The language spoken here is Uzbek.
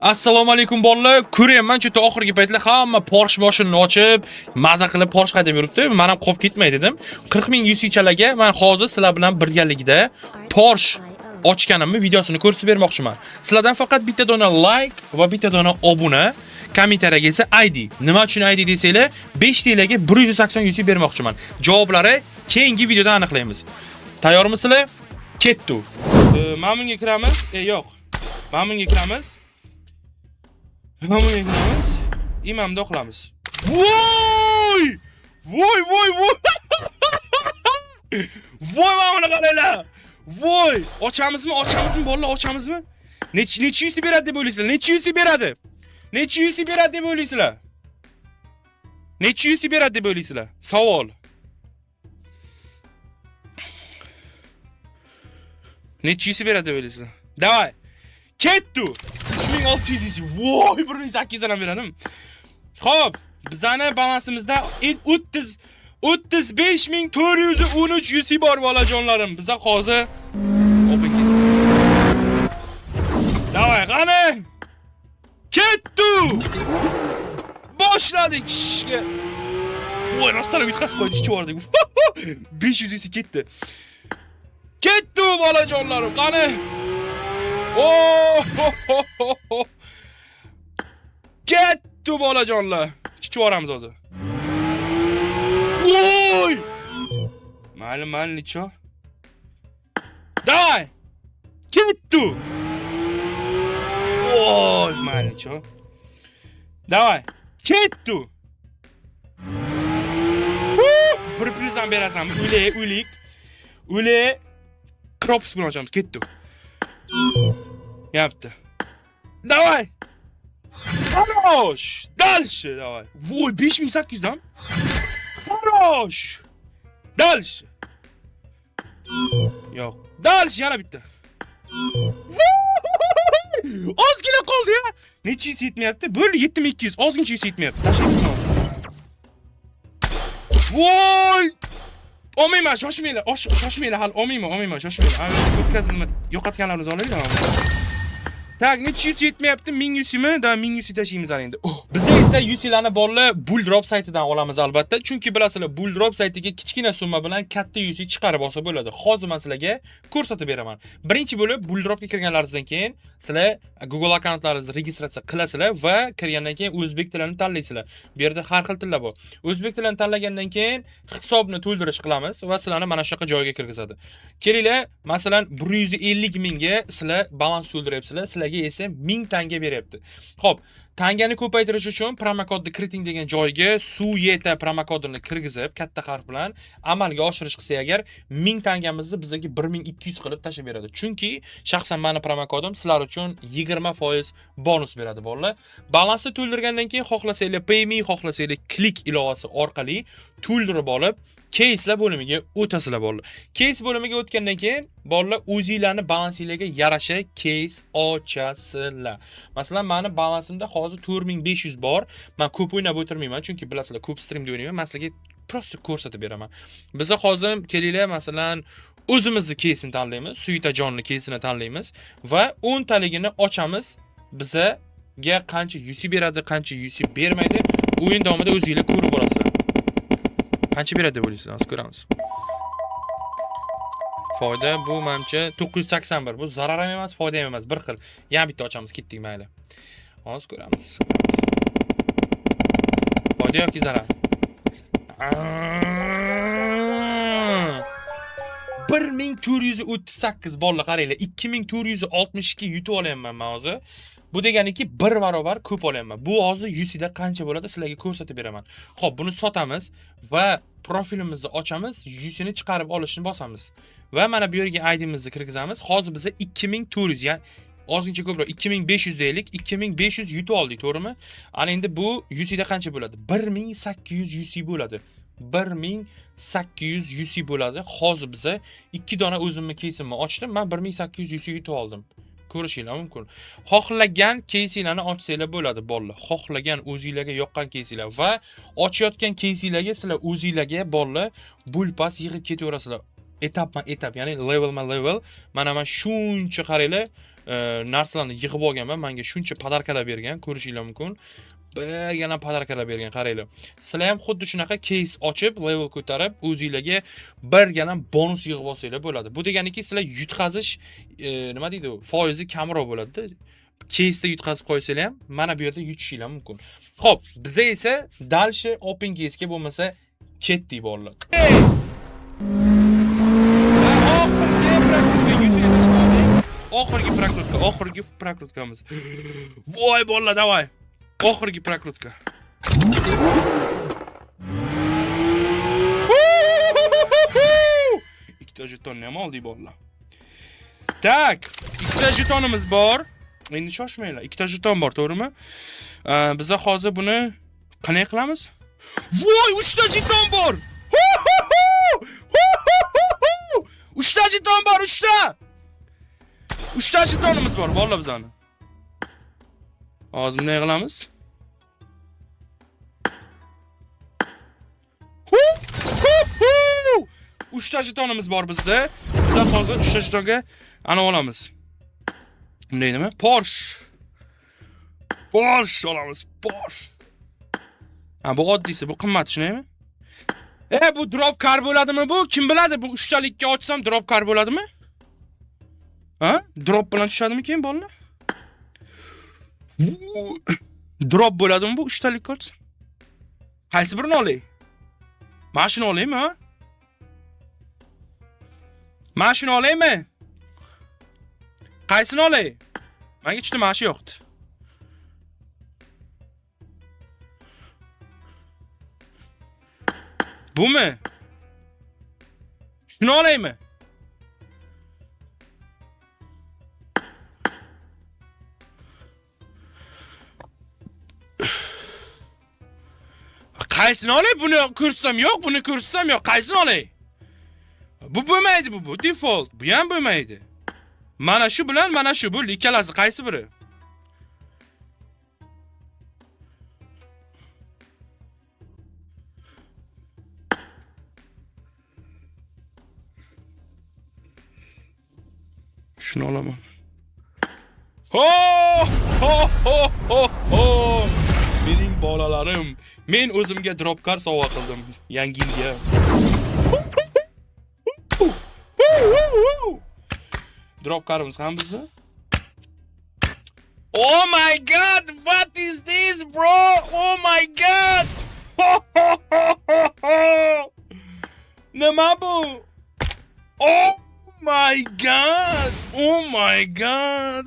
Assalomu alaykum bolalar. Ko'ryapman chetda oxirgi paytlar hamma Porsche mashinani ochib, maza qilib Porsche haydab yuribdi. Men ham qolib ketmay dedim. 40 ming UC'chalarga men hozir sizlar bilan birgalikda Porsche ochganimni videosini ko'rsatib bermoqchiman. Sizlardan faqat bitta dona like va bitta dona obuna, kommentariyaga esa ID. Nima uchun ID desanglar, 5 TLga 180 UC bermoqchiman. Javoblari keyingi videoda aniqlaymiz. Tayyormisizlar? Ketdi. Mana bunga kiramiz. Yo'q. Mana bunga kiramiz. Mana bunga kiramiz. Imomda uxlamiz. Voy! Voy, voy, voy! Voy, mana buni qaranglar. Voy! Ochamizmi? Bolalar, ochamizmi? Necha yuzi beradi deb o'ylaysizlar? Necha yuzi beradi? Necha yuzi beradi deb o'ylaysizlar? Necha yuzi beradi deb o'ylaysizlar? Savol. Necha yuzi beradi deb o'ylaysizlar? Davay. Ketdi. 3600 yuzi. Voy, 1800 dan beradim. Xo'p, bizning balansimizda 35413 yuzi bor bolajonlarim. Biza hozir open kes. Davay, qani. Ketdi. Boshladik ishga. Voy, rostdan yutqazib qo'ydi chivordik. 500 yuzi ketdi. Ketdi bolajonlarim, qani. Oh! Ketdi bolajonlar. Chichvoramiz hozir. Voy! Mayli, necho? Davay! Ketdi. Voy, mayli, necho? Davay! Ketdi. Bir plyusdan berasan, o'lik. Props bilan ochamiz, ketdi. Yaptı. Давай! Хорош! Дальше давай! Voy, 5800 dan. Хорош! Дальше! Yo'q. Dальше yana bitti. Ozgina qoldi ya. Necha yuz yetmayapti? Bo'l 7200. Ozgincha yuz yetmayapti. Tashlaymiz. Voy! Olmayman, shoshmanglar, hali olmayman, shoshmanglar. O'tkazilma, yo'qotganlarimiz olaylik. Tak, necha yuz yetmayapti? 1100 mi? Da 1100 tashlaymiz endi. Biz esa UC'larni bolalar Bulldrop saytidan olamiz albatta. Chunki bilasizlar, Bulldrop saytiga kichkina summa bilan katta UC chiqarib olsa bo'ladi. Hozir men sizlarga ko'rsatib beraman. Birinchi bo'lib Bulldropga kirganlaringizdan keyin sizlar Google akkauntlaringizni registratsiya qilasizlar va kirgandan keyin o'zbek tilini tanlaysizlar. Bu yerda har xil tillar bor. O'zbek tilini tanlagandan keyin hisobni to'ldirish qilamiz va sizlarni mana shunaqa joyga kirgizadi. Kelinglar, masalan, 150 mingga sizlar balans to'ldiryapsizlar. Sizlarga esa 1000 tanga beryapti. Xo'p, tangani ko'paytirish uchun promokodni kiriting degan joyga SUYETA promokodini kirgizib, katta harf bilan amalga oshirish qilsa agar 1000 tangamizni bizga 1200 qilib tashib beradi. Chunki shaxsan meni promokodim sizlar uchun 20% bonus beradi bolalar. Balansni to'ldirgandan keyin xohlasanglar PayMe, xohlasanglar Click ilovasi orqali to'ldirib olib, case'lar bo'limiga o'tasizlar bolalar. Case bo'limiga o'tgandan keyin bolalar o'zingizlarning balansingizga yarasha case ochasizlar. Masalan, meni balansimda hozir 4500 bor. Men ko'p o'ynab o'tirmayman, chunki bilasizlar, ko'p streamda o'ynayman. Men sizlarga prosta ko'rsatib beraman. Biz hozir kelinglar, masalan, o'zimizni case'ni tanlaymiz, Suyitajonning case'ini tanlaymiz va 10 taligini ochamiz. Bizga qancha UC beradi, qancha UC bermaydi, o'yin davomida o'zingizlar ko'rib borasizlar. Qancha beradi deb o'ylaysizlar? Hozir ko'ramiz. Foyda bu menimcha 981. Bu zarar ham emas, foyda ham emas, bir xil. Yana bitta ochamiz, ketdik mayli. Hozir ko'ramiz. Foyda yoki zarar? 1438 bolalar, qaranglar, 2462 yutib olyapman men hozir. Bu deganiki 1 barobar ko'p olyapman. Bu hozir UC'da qancha bo'ladi sizlarga ko'rsatib beraman. Xo'p, buni sotamiz va profilimizni ochamiz, UC'ni chiqarib olishni bosamiz. Va mana bu yerga ID'mizni kirgizamiz. Hozir biza 2400, ya'ni ozgincha ko'proq 2500 deylik, 2500 yutib oldik, to'g'rimi? Ana endi bu UC'da qancha bo'ladi? 1800 UC bo'ladi. 1800 UC bo'ladi. Hozir biza 2 dona o'zimni case'imni ochdim. Men 1800 UC yutib oldim. Ko'rishinglar mumkin. Xohlagan case'larni ochsanglar bo'ladi bolalar. Xohlagan o'zingizlarga yoqqan case'lar va ochayotgan case'larga sizlar o'zingizlarga bolalar bulpas yig'ib ketaverasizlar. Etapma etap, ya'ni level. Mana shuncha qaranglar, narsalarni yig'ib olganman. Menga shuncha podarkalar bergan, ko'rishinglar mumkin. Yana podarkalar bergan, qaranglar. Sizlar ham xuddi shunaqa case ochib, level ko'tarib, o'zingizlarga birgina bonus yig'ib olsanglar bo'ladi. Bu deganiki, sizlar yutqazish, nima deydi, foizi kamroq bo'ladi-da. Case'da yutqazib qo'ysanglar ham, mana bu yerda yutishinglar mumkin. Xo'p, bizda esa dalshi open case'ga bo'lmasa ketdik bolalar. Oxirgi prokrutkamiz. Voy bolalar, davay. Oxirgi prokrutka. Ikkita jetonni ham oldik bolalar. Tak, ikkita jetonimiz bor. Endi shoshmanglar. Ikkita jeton bor, to'g'rimi? Biza hozir buni qanday qilamiz? Voy, 3 ta jeton bor. 3 ta jeton bor, 3 ta. 3 ta jetonimiz bor, bolalar bizani. Hozir bunday qilamiz. Uchta jetonimiz bor bizda. Biz hozir 3 ta jetonga ana olamiz. Bunday nima? Porsche olamiz, Porsche. Ha, bu oddiysi, bu qimmat, shunaymi? Bu drop car bo'ladimi bu? Kim biladi? Bu 3 talikka ochsam drop car bo'ladimi? Ha? Drop bilan tushadimi keyin bolalar? Drop bo'ladimi bu 3 talikka ochsam? Qaysi birini olay? Mana shuni olaymi, ha? Mana shuni olaymi? Qaysini olay? Menga ikkita mana shu yo'qdi. Bumi? Shuni olaymi? Qaysini olay? Buni ko'rsam yo'q, buni ko'rsam yo'q. Qaysini olay? Bu bo'lmaydi bu default. Bu ham bo'lmaydi. Mana shu bilan mana shu, bu ikkalasi qaysi biri? Shuni olaman. Ho! Mening bolalarim, men o'zimga drop car sovg'a qildim yangi yilga. Drop carimiz ham bizda. Oh my god, what is this, bro? Oh my god. Nima bu? Oh my god. Oh my god.